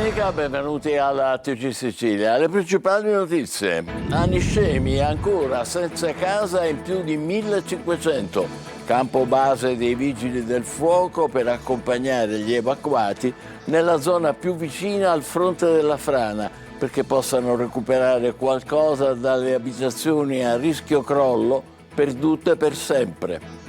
domenica, benvenuti alla TG Sicilia. Le principali notizie. A Niscemi ancora senza casa in più di 1500. Campo base dei vigili del fuoco per accompagnare gli evacuati nella zona più vicina al fronte della frana perché possano recuperare qualcosa dalle abitazioni a rischio crollo perdute per sempre.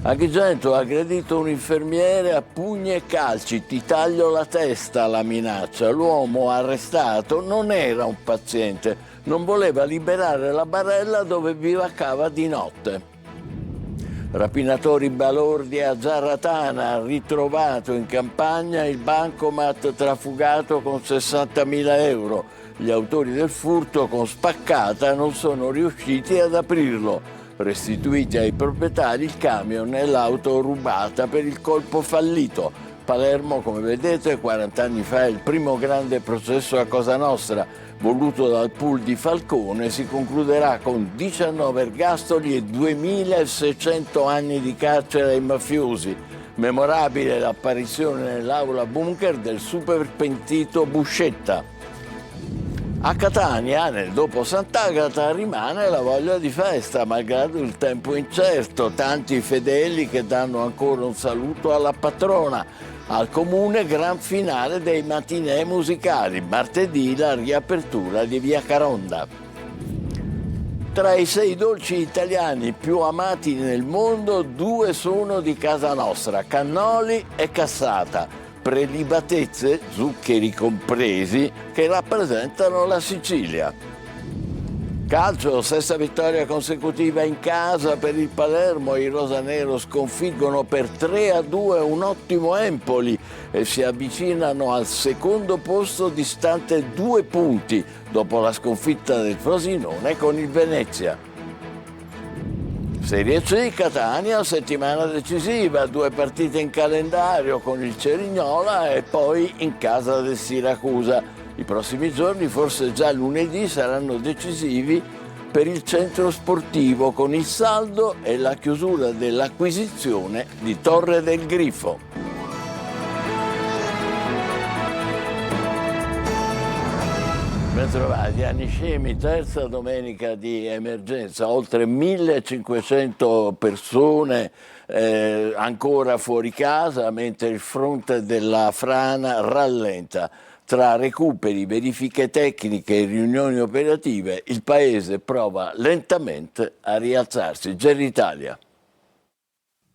Agrigento ha aggredito un infermiere a pugni e calci, ti taglio la testa, la minaccia. L'uomo arrestato non era un paziente, non voleva liberare la barella dove bivaccava di notte. Rapinatori balordi a Zaratana, ritrovato in campagna il bancomat trafugato con 60.000 euro. Gli autori del furto con spaccata non sono riusciti ad aprirlo. Restituiti ai proprietari il camion e l'auto rubata per il colpo fallito. Palermo, come vedete, 40 anni fa il primo grande processo a Cosa Nostra, voluto dal pool di Falcone, si concluderà con 19 ergastoli e 2.600 anni di carcere ai mafiosi. Memorabile l'apparizione nell'aula bunker del super pentito Buscetta. A Catania, nel dopo Sant'Agata, rimane la voglia di festa, malgrado il tempo incerto. Tanti fedeli che danno ancora un saluto alla patrona. Al comune gran finale dei matinè musicali. Martedì la riapertura di Via Caronda. Tra i 6 dolci italiani più amati nel mondo, 2 sono di casa nostra, cannoli e cassata. Prelibatezze, zuccheri compresi, che rappresentano la Sicilia. Calcio, 6ª vittoria consecutiva in casa per il Palermo. I rosanero sconfiggono per 3-2 un ottimo Empoli e si avvicinano al secondo posto distante 2 punti dopo la sconfitta del Frosinone con il Venezia. Serie C, Catania, settimana decisiva, 2 partite in calendario con il Cerignola e poi in casa del Siracusa. I prossimi giorni, forse già lunedì, saranno decisivi per il centro sportivo con il saldo e la chiusura dell'acquisizione di Torre del Grifo. Bentrovati a Niscemi, terza domenica di emergenza, oltre 1500 persone ancora fuori casa, mentre il fronte della frana rallenta. Tra recuperi, verifiche tecniche e riunioni operative, il paese prova lentamente a rialzarsi. Gerry Italia.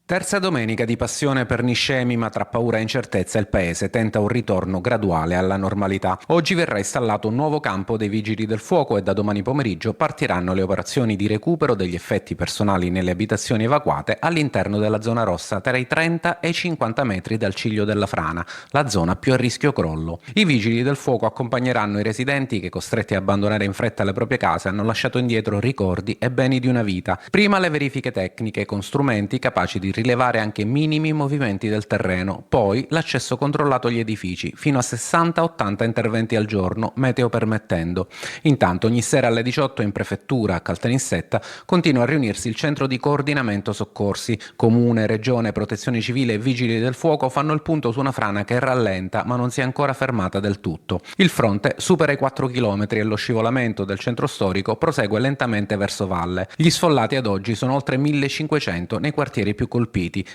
Terza domenica di passione per Niscemi, ma tra paura e incertezza il paese tenta un ritorno graduale alla normalità. Oggi verrà installato un nuovo campo dei Vigili del Fuoco e da domani pomeriggio partiranno le operazioni di recupero degli effetti personali nelle abitazioni evacuate all'interno della zona rossa tra i 30 e i 50 metri dal ciglio della frana, la zona più a rischio crollo. I Vigili del Fuoco accompagneranno i residenti che, costretti a abbandonare in fretta le proprie case, hanno lasciato indietro ricordi e beni di una vita. Prima le verifiche tecniche con strumenti capaci di rilevare anche minimi movimenti del terreno, poi l'accesso controllato agli edifici, fino a 60-80 interventi al giorno, meteo permettendo. Intanto ogni sera alle 18 in prefettura a Caltanissetta continua a riunirsi il centro di coordinamento soccorsi. Comune, regione, protezione civile e vigili del fuoco fanno il punto su una frana che rallenta ma non si è ancora fermata del tutto. Il fronte supera i 4 km e lo scivolamento del centro storico prosegue lentamente verso valle. Gli sfollati ad oggi sono oltre 1500 nei quartieri più colpiti,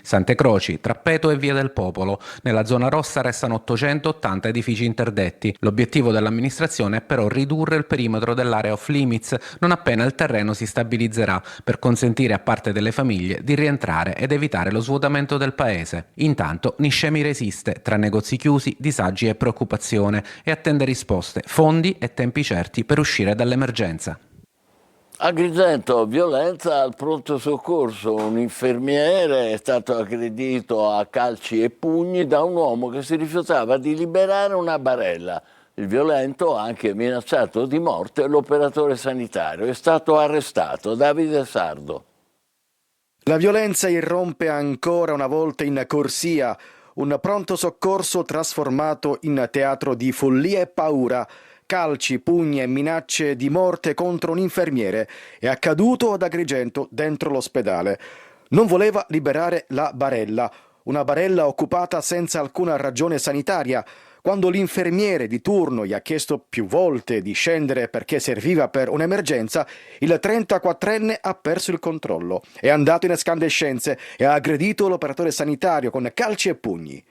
Sante Croci, Trappeto e Via del Popolo. Nella zona rossa restano 880 edifici interdetti. L'obiettivo dell'amministrazione è però ridurre il perimetro dell'area off limits non appena il terreno si stabilizzerà, per consentire a parte delle famiglie di rientrare ed evitare lo svuotamento del paese. Intanto Niscemi resiste tra negozi chiusi, disagi e preoccupazione e attende risposte, fondi e tempi certi per uscire dall'emergenza. Agrigento, violenza al pronto soccorso. Un infermiere è stato aggredito a calci e pugni da un uomo che si rifiutava di liberare una barella. Il violento ha anche minacciato di morte l'operatore sanitario. È stato arrestato. Davide Sardo. La violenza irrompe ancora una volta in corsia. Un pronto soccorso trasformato in teatro di follia e paura. Calci, pugni e minacce di morte contro un infermiere. È accaduto ad Agrigento, dentro l'ospedale. Non voleva liberare la barella, una barella occupata senza alcuna ragione sanitaria. Quando l'infermiere di turno gli ha chiesto più volte di scendere perché serviva per un'emergenza, il 34enne ha perso il controllo, è andato in escandescenze e ha aggredito l'operatore sanitario con calci e pugni.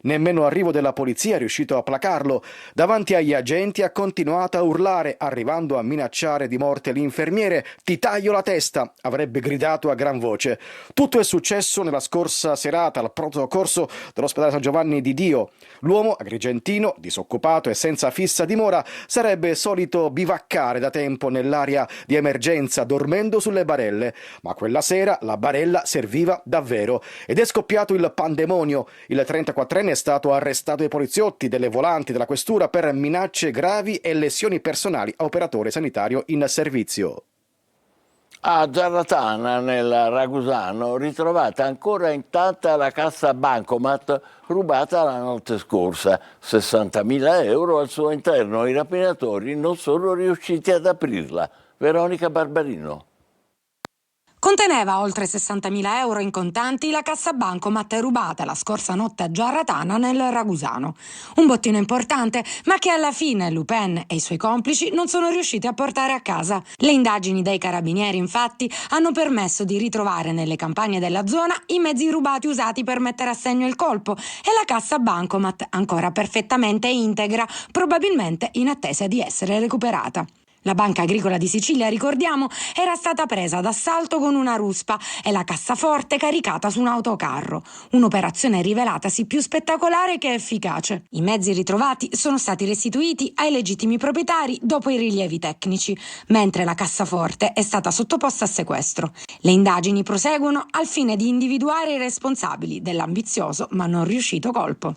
Nemmeno l'arrivo della polizia è riuscito a placarlo. Davanti agli agenti ha continuato a urlare, arrivando a minacciare di morte l'infermiere. «Ti taglio la testa!» avrebbe gridato a gran voce. Tutto è successo nella scorsa serata al pronto soccorso dell'ospedale San Giovanni di Dio. L'uomo, agrigentino, disoccupato e senza fissa dimora, sarebbe solito bivaccare da tempo nell'area di emergenza, dormendo sulle barelle. Ma quella sera la barella serviva davvero ed è scoppiato il pandemonio. Il 34enne è stato arrestato dai poliziotti delle volanti della questura per minacce gravi e lesioni personali a operatore sanitario in servizio. A Giarratana, nel Ragusano, ritrovata ancora intatta la cassa bancomat rubata la notte scorsa. 60.000 euro al suo interno. I rapinatori non sono riusciti ad aprirla. Veronica Barbarino. Conteneva oltre 60.000 euro in contanti la cassa bancomat rubata la scorsa notte a Giarratana nel Ragusano. Un bottino importante, ma che alla fine Lupin e i suoi complici non sono riusciti a portare a casa. Le indagini dei carabinieri, infatti, hanno permesso di ritrovare nelle campagne della zona i mezzi rubati usati per mettere a segno il colpo e la cassa bancomat ancora perfettamente integra, probabilmente in attesa di essere recuperata. La Banca Agricola di Sicilia, ricordiamo, era stata presa d'assalto con una ruspa e la cassaforte caricata su un autocarro. Un'operazione rivelatasi più spettacolare che efficace. I mezzi ritrovati sono stati restituiti ai legittimi proprietari dopo i rilievi tecnici, mentre la cassaforte è stata sottoposta a sequestro. Le indagini proseguono al fine di individuare i responsabili dell'ambizioso ma non riuscito colpo.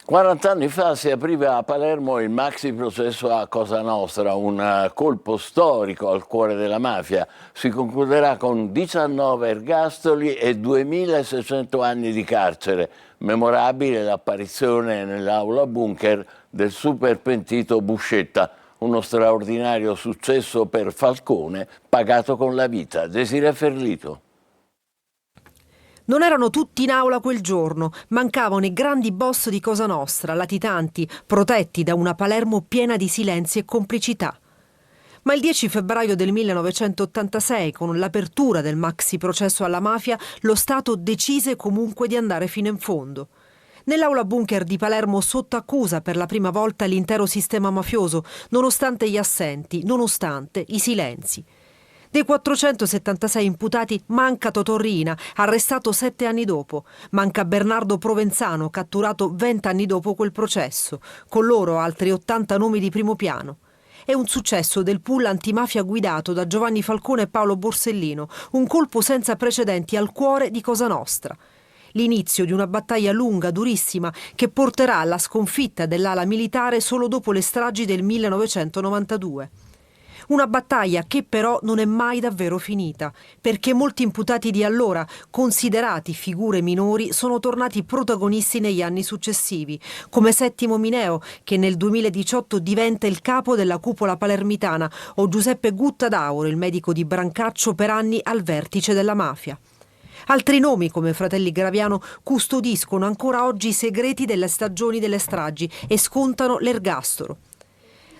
40 anni fa si apriva a Palermo il maxi processo a Cosa Nostra, un colpo storico al cuore della mafia. Si concluderà con 19 ergastoli e 2.600 anni di carcere. Memorabile l'apparizione nell'aula bunker del super pentito Buscetta, uno straordinario successo per Falcone pagato con la vita. Desirée Ferlito. Non erano tutti in aula quel giorno, mancavano i grandi boss di Cosa Nostra, latitanti, protetti da una Palermo piena di silenzi e complicità. Ma il 10 febbraio del 1986, con l'apertura del maxi processo alla mafia, lo Stato decise comunque di andare fino in fondo. Nell'aula bunker di Palermo sotto accusa per la prima volta l'intero sistema mafioso, nonostante gli assenti, nonostante i silenzi. Dei 476 imputati manca Totò Riina, arrestato 7 anni dopo. Manca Bernardo Provenzano, catturato 20 anni dopo quel processo. Con loro altri 80 nomi di primo piano. È un successo del pool antimafia guidato da Giovanni Falcone e Paolo Borsellino, un colpo senza precedenti al cuore di Cosa Nostra. L'inizio di una battaglia lunga, durissima, che porterà alla sconfitta dell'ala militare solo dopo le stragi del 1992. Una battaglia che però non è mai davvero finita, perché molti imputati di allora, considerati figure minori, sono tornati protagonisti negli anni successivi, come Settimo Mineo, che nel 2018 diventa il capo della cupola palermitana, o Giuseppe Gutta d'Auro, il medico di Brancaccio per anni al vertice della mafia. Altri nomi, come Fratelli Graviano, custodiscono ancora oggi i segreti delle stagioni delle stragi e scontano l'ergastolo.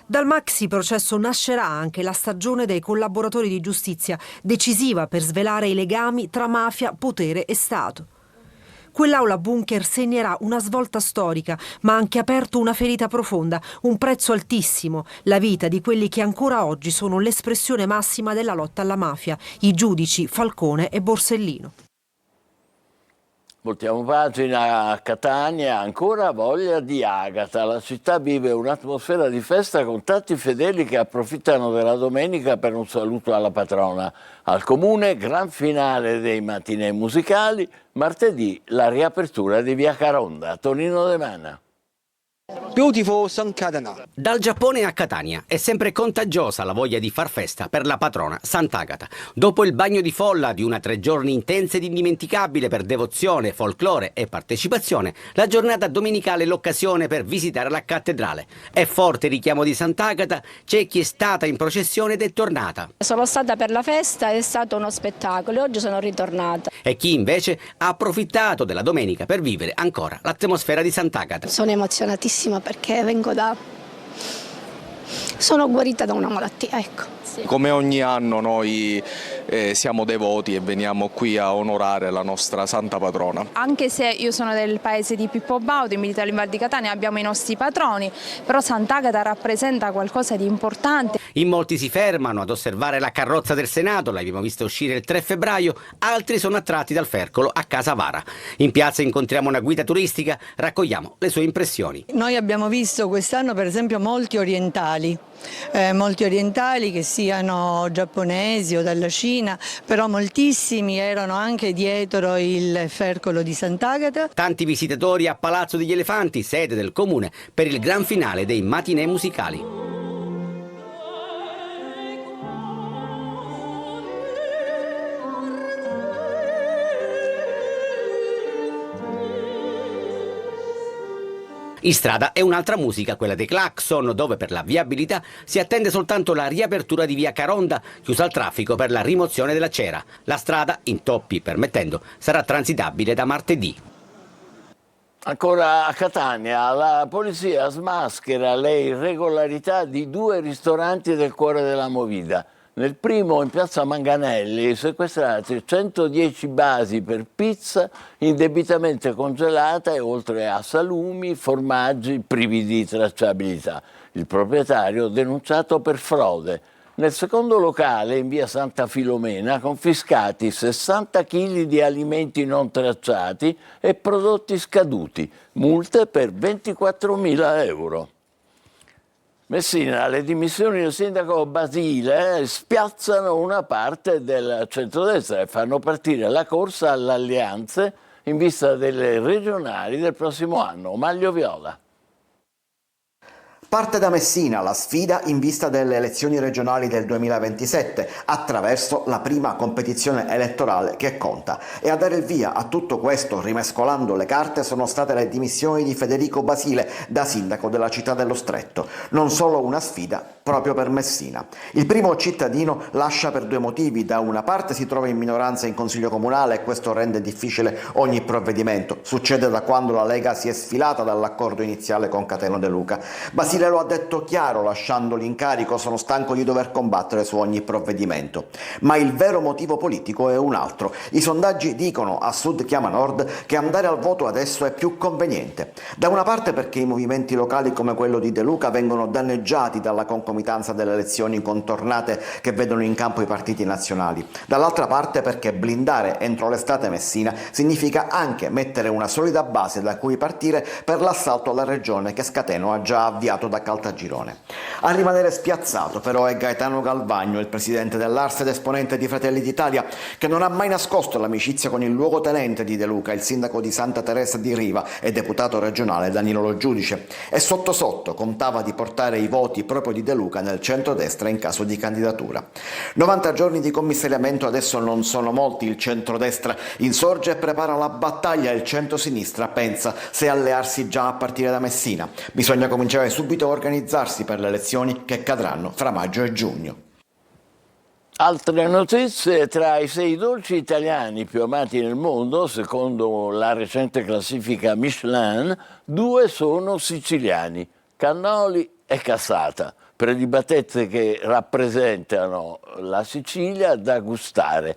Dal maxi processo nascerà anche la stagione dei collaboratori di giustizia, decisiva per svelare i legami tra mafia, potere e Stato. Quell'aula bunker segnerà una svolta storica, ma ha anche aperto una ferita profonda, un prezzo altissimo, la vita di quelli che ancora oggi sono l'espressione massima della lotta alla mafia, i giudici Falcone e Borsellino. Voltiamo pagina. A Catania, ancora voglia di Agata. La città vive un'atmosfera di festa con tanti fedeli che approfittano della domenica per un saluto alla patrona. Al comune, gran finale dei matinè musicali, martedì la riapertura di Via Caronda. Tonino De Mana. Beautiful Sant'Agata. Dal Giappone a Catania è sempre contagiosa la voglia di far festa per la patrona Sant'Agata. Dopo il bagno di folla di una 3 giorni intensa ed indimenticabile per devozione, folklore e partecipazione, la giornata domenicale è l'occasione per visitare la cattedrale. È forte il richiamo di Sant'Agata, c'è chi è stata in processione ed è tornata. Sono stata per la festa, è stato uno spettacolo, oggi sono ritornata. E chi invece ha approfittato della domenica per vivere ancora l'atmosfera di Sant'Agata. Sono emozionatissima perché sono guarita da una malattia, ecco. Sì. Come ogni anno noi siamo devoti e veniamo qui a onorare la nostra santa patrona. Anche se io sono del paese di Pippo Baudo, in Militello in Val di Catania, abbiamo i nostri patroni, però Sant'Agata rappresenta qualcosa di importante. In molti si fermano ad osservare la carrozza del Senato, l'abbiamo vista uscire il 3 febbraio, altri sono attratti dal Fercolo a Casa Vara. In piazza incontriamo una guida turistica, raccogliamo le sue impressioni. Noi abbiamo visto quest'anno per esempio molti orientali che siano giapponesi o dalla Cina, però moltissimi erano anche dietro il Fercolo di Sant'Agata. Tanti visitatori a Palazzo degli Elefanti, sede del comune, per il gran finale dei matinè musicali. In strada è un'altra musica, quella dei clacson, dove per la viabilità si attende soltanto la riapertura di via Caronda, chiusa al traffico per la rimozione della cera. La strada, intoppi permettendo, sarà transitabile da martedì. Ancora a Catania, la polizia smaschera le irregolarità di 2 ristoranti del cuore della Movida. Nel primo, in piazza Manganelli, sequestrati 110 basi per pizza indebitamente congelata e oltre a salumi, formaggi privi di tracciabilità. Il proprietario denunciato per frode. Nel secondo locale, in via Santa Filomena, confiscati 60 kg di alimenti non tracciati e prodotti scaduti, multe per 24.000 euro. Messina, le dimissioni del sindaco Basile spiazzano una parte del centrodestra e fanno partire la corsa alle alleanze in vista delle regionali del prossimo anno. Maglio Viola. Parte da Messina la sfida in vista delle elezioni regionali del 2027 attraverso la prima competizione elettorale che conta. E a dare il via a tutto questo, rimescolando le carte, sono state le dimissioni di Federico Basile da sindaco della città dello Stretto. Non solo una sfida proprio per Messina. Il primo cittadino lascia per 2 motivi. Da una parte si trova in minoranza in Consiglio Comunale e questo rende difficile ogni provvedimento. Succede da quando la Lega si è sfilata dall'accordo iniziale con Cateno De Luca. Basile lo ha detto chiaro lasciando l'incarico: sono stanco di dover combattere su ogni provvedimento. Ma il vero motivo politico è un altro. I sondaggi dicono, a sud chiama nord, che andare al voto adesso è più conveniente. Da una parte perché i movimenti locali come quello di De Luca vengono danneggiati dalla concomitanza delle elezioni contornate che vedono in campo i partiti nazionali. Dall'altra parte perché blindare entro l'estate Messina significa anche mettere una solida base da cui partire per l'assalto alla regione che Scateno ha già avviato da Caltagirone. A rimanere spiazzato però è Gaetano Galvagno, il presidente dell'Ars ed esponente di Fratelli d'Italia, che non ha mai nascosto l'amicizia con il luogotenente di De Luca, il sindaco di Santa Teresa di Riva e deputato regionale Danilo Lo Giudice, e sotto sotto contava di portare i voti proprio di De Luca nel centrodestra in caso di candidatura. 90 giorni di commissariamento adesso non sono molti. Il centrodestra insorge e prepara la battaglia, il centrosinistra pensa se allearsi già a partire da Messina. Bisogna cominciare subito a organizzarsi per le elezioni che cadranno fra maggio e giugno. Altre notizie: tra i 6 dolci italiani più amati nel mondo, secondo la recente classifica Michelin, 2 sono siciliani, cannoli e cassata, prelibatezze che rappresentano la Sicilia da gustare,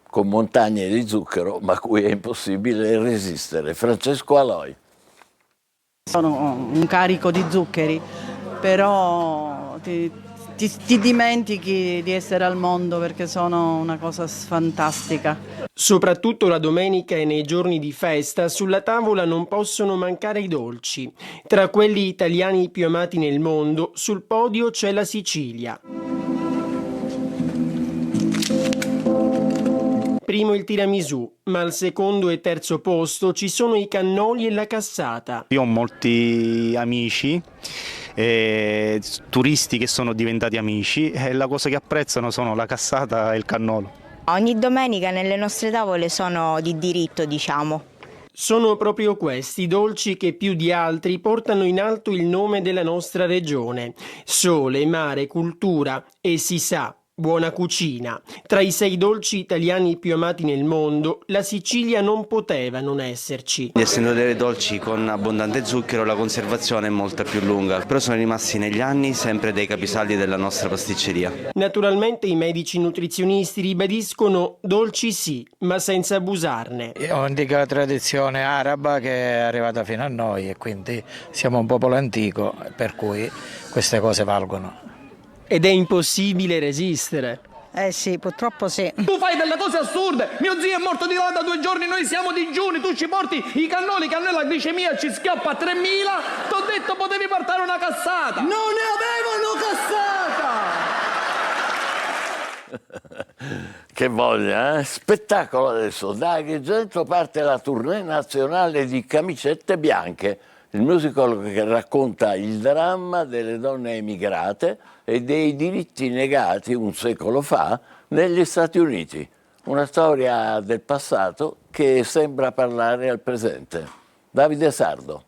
con montagne di zucchero, ma a cui è impossibile resistere. Francesco Aloi. Sono un carico di zuccheri, però ti dimentichi di essere al mondo perché sono una cosa fantastica. Soprattutto la domenica e nei giorni di festa sulla tavola non possono mancare i dolci. Tra quelli italiani più amati nel mondo, sul podio c'è la Sicilia. primo il tiramisù, ma al secondo e terzo posto ci sono i cannoli e la cassata. Io ho molti amici, turisti che sono diventati amici, e la cosa che apprezzano sono la cassata e il cannolo. Ogni domenica nelle nostre tavole sono di diritto, diciamo. Sono proprio questi dolci che più di altri portano in alto il nome della nostra regione. Sole, mare, cultura e si sa, buona cucina. Tra i 6 dolci italiani più amati nel mondo, la Sicilia non poteva non esserci. Essendo dei dolci con abbondante zucchero, la conservazione è molto più lunga, però sono rimasti negli anni sempre dei capisaldi della nostra pasticceria. Naturalmente i medici nutrizionisti ribadiscono dolci sì, ma senza abusarne. È un'antica tradizione araba che è arrivata fino a noi e quindi siamo un popolo antico, per cui queste cose valgono. Ed è impossibile resistere. Sì, purtroppo sì. Tu fai delle cose assurde. Mio zio è morto di là da 2 giorni, noi siamo digiuni, tu ci porti i cannoli che a noi la glicemia ci schioppa a 3.000. T'ho detto potevi portare una cassata. Non ne avevano cassata. Che voglia, eh? Spettacolo adesso. Da Agrigento parte la tournée nazionale di Camicette Bianche, il musical che racconta il dramma delle donne emigrate e dei diritti negati un secolo fa negli Stati Uniti. Una storia del passato che sembra parlare al presente. Davide Sardo.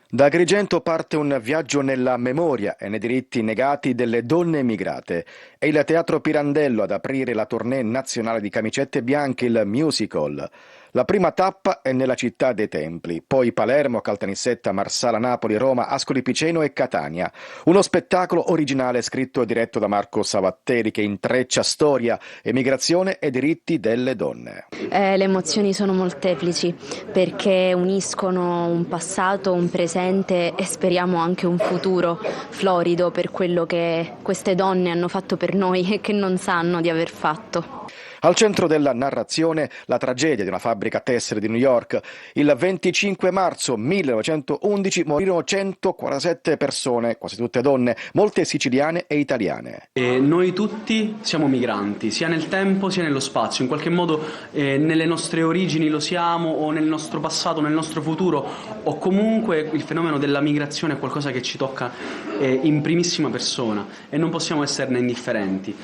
Da Agrigento parte un viaggio nella memoria e nei diritti negati delle donne emigrate. È il Teatro Pirandello ad aprire la tournée nazionale di Camicette Bianche, il musical. La prima tappa è nella città dei templi, poi Palermo, Caltanissetta, Marsala, Napoli, Roma, Ascoli Piceno e Catania. Uno spettacolo originale scritto e diretto da Marco Savatteri che intreccia storia, emigrazione e diritti delle donne. Le emozioni sono molteplici perché uniscono un passato, un presente e speriamo anche un futuro florido per quello che queste donne hanno fatto per noi e che non sanno di aver fatto. Al centro della narrazione la tragedia di una fabbrica tessile di New York. Il 25 marzo 1911 morirono 147 persone, quasi tutte donne, molte siciliane e italiane. Noi tutti siamo migranti, sia nel tempo sia nello spazio, in qualche modo nelle nostre origini lo siamo, o nel nostro passato, nel nostro futuro, o comunque il fenomeno della migrazione è qualcosa che ci tocca in primissima persona e non possiamo esserne indifferenti.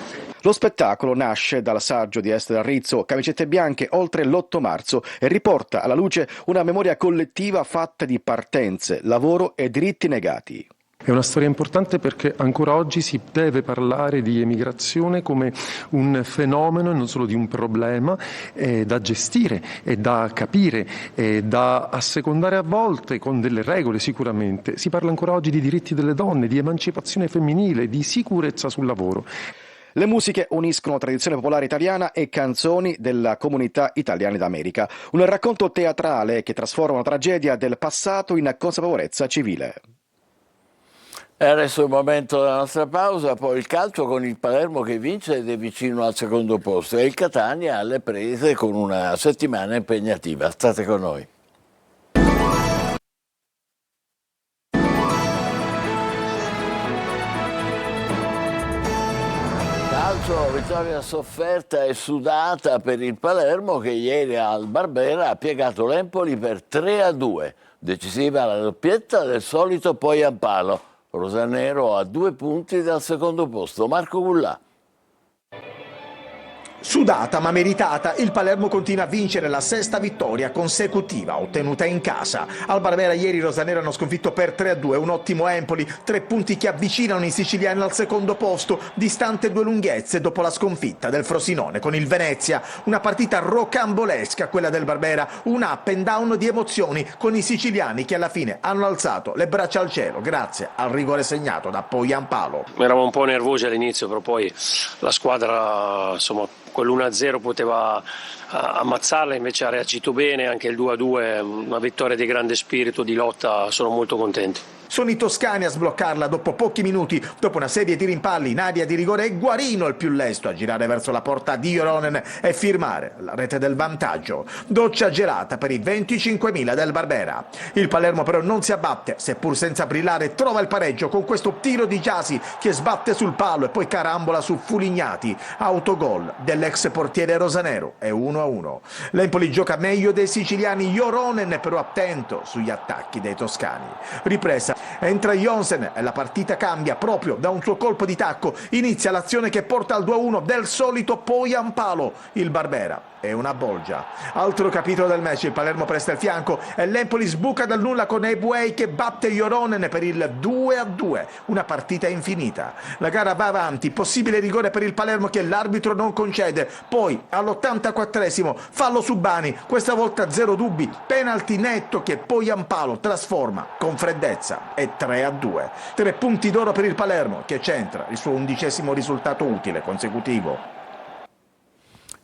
Lo spettacolo nasce dal saggio di Esther Rizzo, Camicette Bianche, oltre l'8 marzo, e riporta alla luce una memoria collettiva fatta di partenze, lavoro e diritti negati. È una storia importante perché ancora oggi si deve parlare di emigrazione come un fenomeno e non solo di un problema da gestire e da capire e da assecondare a volte con delle regole sicuramente. Si parla ancora oggi di diritti delle donne, di emancipazione femminile, di sicurezza sul lavoro. Le musiche uniscono tradizione popolare italiana e canzoni della comunità italiana d'America. Un racconto teatrale che trasforma una tragedia del passato in consapevolezza civile. E adesso è il momento della nostra pausa, poi il calcio con il Palermo che vince ed è vicino al secondo posto e il Catania alle prese con una settimana impegnativa. State con noi. Vittoria sofferta e sudata per il Palermo che ieri al Barbera ha piegato l'Empoli per 3-2. Decisiva la doppietta del solito Poyampalo. Rosanero a 2 punti dal secondo posto. Marco Gullà. Sudata ma meritata, il Palermo continua a vincere la 6ª vittoria consecutiva ottenuta in casa. Al Barbera ieri i rosanero hanno sconfitto per 3-2 un ottimo Empoli, 3 punti che avvicinano i siciliani al secondo posto, distante 2 lunghezze dopo la sconfitta del Frosinone con il Venezia. Una partita rocambolesca quella del Barbera, un up and down di emozioni con i siciliani che alla fine hanno alzato le braccia al cielo grazie al rigore segnato da Poyampalo. Eravamo un po' nervosi all'inizio, però poi la squadra, insomma, quell'1-0 poteva ammazzarla, invece ha reagito bene, anche il 2-2, una vittoria di grande spirito, di lotta, sono molto contento. Sono i toscani a sbloccarla dopo pochi minuti, dopo una serie di rimpalli in area di rigore. È Guarino il più lesto a girare verso la porta di Joronen e firmare la rete del vantaggio. Doccia gelata per i 25.000 del Barbera. Il Palermo però non si abbatte, seppur senza brillare trova il pareggio con questo tiro di Gyasi che sbatte sul palo e poi carambola su Fulignati. Autogol dell'ex portiere rosanero, è 1-1. L'Empoli gioca meglio dei siciliani, Joronen però attento sugli attacchi dei toscani. Ripresa, entra Jonsen e la partita cambia proprio da un suo colpo di tacco. Inizia l'azione che porta al 2-1 del solito Poyampalo. Il Barbera è una bolgia. Altro capitolo del match, il Palermo presta il fianco e l'Empoli sbuca dal nulla con Ebuei che batte Joronen per il 2-2. Una partita infinita. La gara va avanti, possibile rigore per il Palermo che l'arbitro non concede. Poi all'84esimo fallo su Bani, questa volta zero dubbi, penalty netto che Poyampalo trasforma con freddezza. È 3-2. 3 punti d'oro per il Palermo che centra il suo 11° risultato utile consecutivo.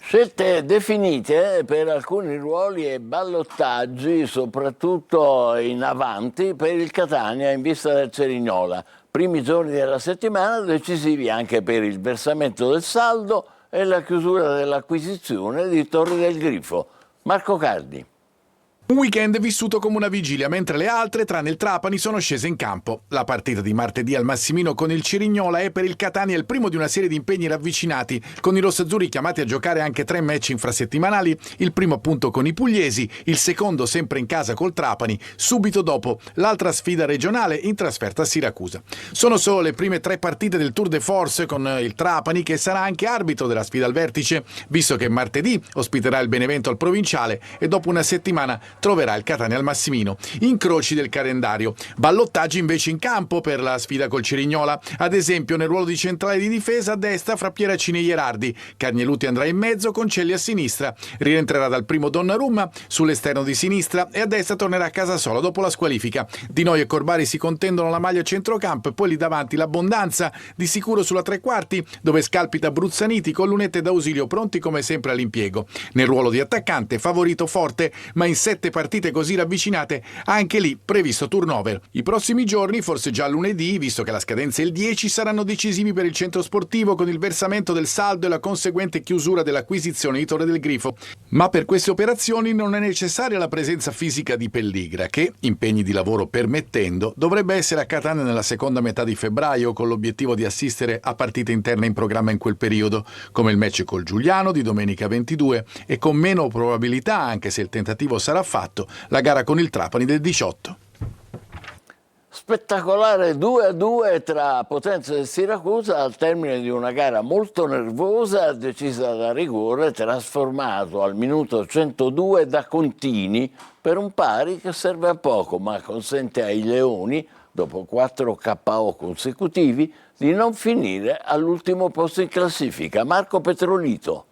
Scelte definite per alcuni ruoli e ballottaggi, soprattutto in avanti, per il Catania in vista del Cerignola. Primi giorni della settimana decisivi anche per il versamento del saldo e la chiusura dell'acquisizione di Torre del Grifo. Marco Cardi. Un weekend vissuto come una vigilia, mentre le altre, tranne il Trapani, sono scese in campo. La partita di martedì al Massimino con il Cerignola è per il Catania il primo di una serie di impegni ravvicinati, con i rossazzurri chiamati a giocare anche 3 match infrasettimanali, il primo appunto con i pugliesi, il secondo sempre in casa col Trapani, subito dopo l'altra sfida regionale in trasferta a Siracusa. Sono solo le prime 3 partite del Tour de Force con il Trapani, che sarà anche arbitro della sfida al vertice, visto che martedì ospiterà il Benevento al Provinciale e dopo una settimana troverà il Catania al Massimino. Incroci del calendario. Ballottaggi invece in campo per la sfida col Cerignola. Ad esempio nel ruolo di centrale di difesa a destra fra Pieracini e Ierardi. Carnieluti andrà in mezzo, Concelli a sinistra. Rientrerà dal primo Donnarumma sull'esterno di sinistra e a destra tornerà a Casasola dopo la squalifica. Di Noi e Corbari si contendono la maglia centrocampo e poi lì davanti l'Abbondanza, di sicuro sulla 3 quarti, dove scalpita Bruzzaniti con lunette d'ausilio pronti come sempre all'impiego. Nel ruolo di attaccante favorito forte, ma in 7 partite così ravvicinate, anche lì previsto turnover. I prossimi giorni, forse già lunedì, visto che la scadenza è il 10, saranno decisivi per il centro sportivo con il versamento del saldo e la conseguente chiusura dell'acquisizione di Torre del Grifo. Ma per queste operazioni non è necessaria la presenza fisica di Pelligra, che, impegni di lavoro permettendo, dovrebbe essere a Catania nella seconda metà di febbraio con l'obiettivo di assistere a partite interne in programma in quel periodo, come il match col Giuliano di domenica 22 e con meno probabilità, anche se il tentativo sarà fatto, la gara con il Trapani del 18. Spettacolare 2-2 tra Potenza e Siracusa al termine di una gara molto nervosa, decisa da rigore, trasformato al minuto 102 da Contini per un pari che serve a poco, ma consente ai Leoni, dopo 4 KO consecutivi, di non finire all'ultimo posto in classifica. Marco Petrolito.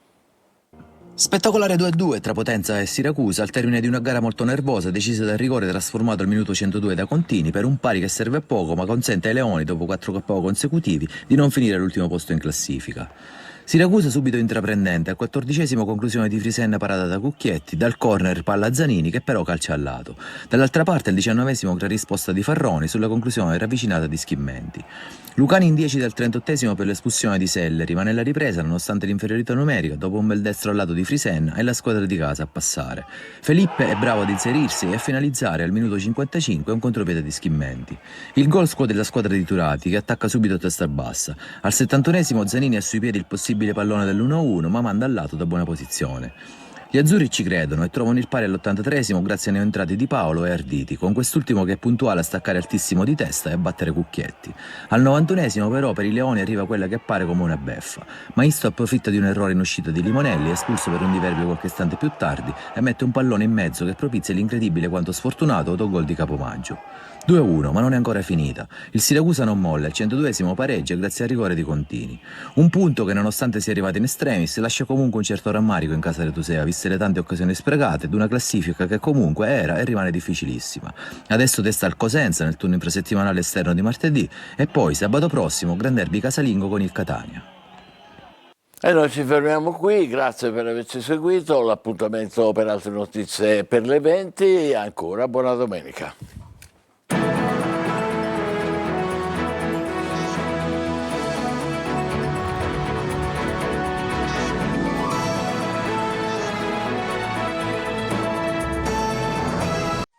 Spettacolare 2-2 tra Potenza e Siracusa al termine di una gara molto nervosa, decisa dal rigore trasformato al minuto 102 da Contini per un pari che serve a poco ma consente ai Leoni, dopo 4 KO consecutivi, di non finire all'ultimo posto in classifica. Siracusa subito intraprendente, al 14esimo conclusione di Frisenna parata da Cucchietti, dal corner palla Zanini che però calcia al lato. Dall'altra parte al 19esimo gran risposta di Farroni sulla conclusione ravvicinata di Schimmenti. Lucani in 10 dal 38esimo per l'espulsione di Selleri, ma nella ripresa, nonostante l'inferiorità numerica, dopo un bel destro al lato di Frisenna, è la squadra di casa a passare. Felippe è bravo ad inserirsi e a finalizzare al minuto 55 un contropiede di Schimmenti. Il gol scuote la squadra di Turati che attacca subito a testa bassa. Al 71esimo Zanini ha sui piedi il possibile pallone dell'1-1 ma manda al lato da buona posizione. Gli azzurri ci credono e trovano il pari all'83esimo grazie ai neoentrati Di Paolo e Arditi, con quest'ultimo che è puntuale a staccare altissimo di testa e a battere Cucchietti. Al 91esimo però per i Leoni arriva quella che appare come una beffa. Maisto approfitta di un errore in uscita di Limonelli, espulso per un diverbio qualche istante più tardi, e mette un pallone in mezzo che propizia l'incredibile quanto sfortunato autogol di Capomaggio. 2-1, ma non è ancora finita. Il Siracusa non molla, al 102esimo pareggia grazie al rigore di Contini. Un punto che, nonostante sia arrivato in extremis, lascia comunque un certo rammarico in casa retusea, viste le tante occasioni sprecate, ed una classifica che comunque era e rimane difficilissima. Adesso testa al Cosenza nel turno infrasettimanale esterno di martedì e poi sabato prossimo Gran Derby casalingo con il Catania. E noi ci fermiamo qui, grazie per averci seguito, l'appuntamento per altre notizie per le 20, ancora buona domenica.